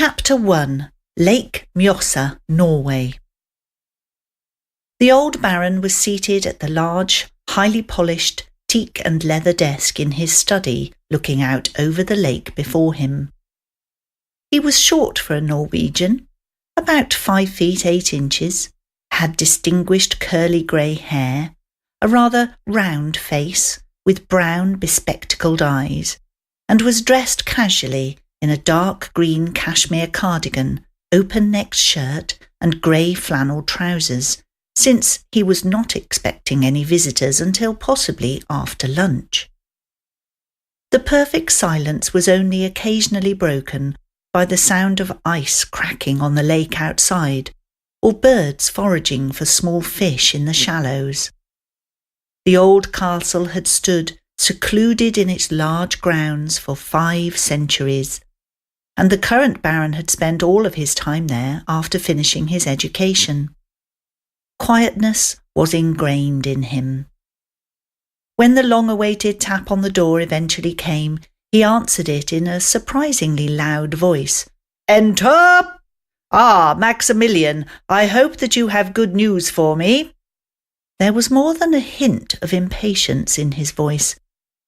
Chapter 1. Lake Mjøsa, Norway. The old Baron was seated at the large, highly polished teak and leather desk in his study, looking out over the lake before him. He was short for a Norwegian, about 5 feet 8 inches, had distinguished curly grey hair, a rather round face with brown bespectacled eyes, and was dressed casually in a dark green cashmere cardigan, open-necked shirt and grey flannel trousers, since he was not expecting any visitors until possibly after lunch. The perfect silence was only occasionally broken by the sound of ice cracking on the lake outside, or birds foraging for small fish in the shallows. The old castle had stood secluded in its large grounds for 5 centuries, and the current Baron had spent all of his time there after finishing his education. Quietness was ingrained in him. When the long-awaited tap on the door eventually came, he answered it in a surprisingly loud voice. "Enter! Ah, Maximilian, I hope that you have good news for me." There was more than a hint of impatience in his voice.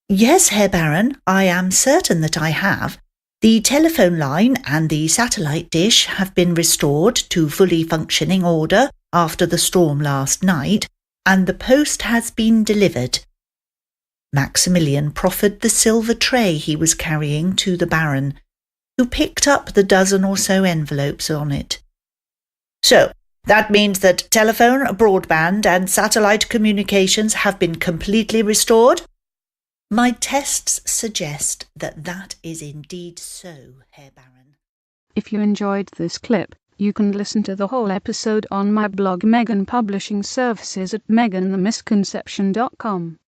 "Yes, Herr Baron, I am certain that I have. The telephone line and the satellite dish have been restored to fully functioning order after the storm last night, and the post has been delivered." Maximilian proffered the silver tray he was carrying to the Baron, who picked up the dozen or so envelopes on it. "So, that means that telephone, broadband and satellite communications have been completely restored?" "My tests suggest that that is indeed so, Herr Baron." If you enjoyed this clip, you can listen to the whole episode on my blog Megan Publishing Services at meganthemisconception.com.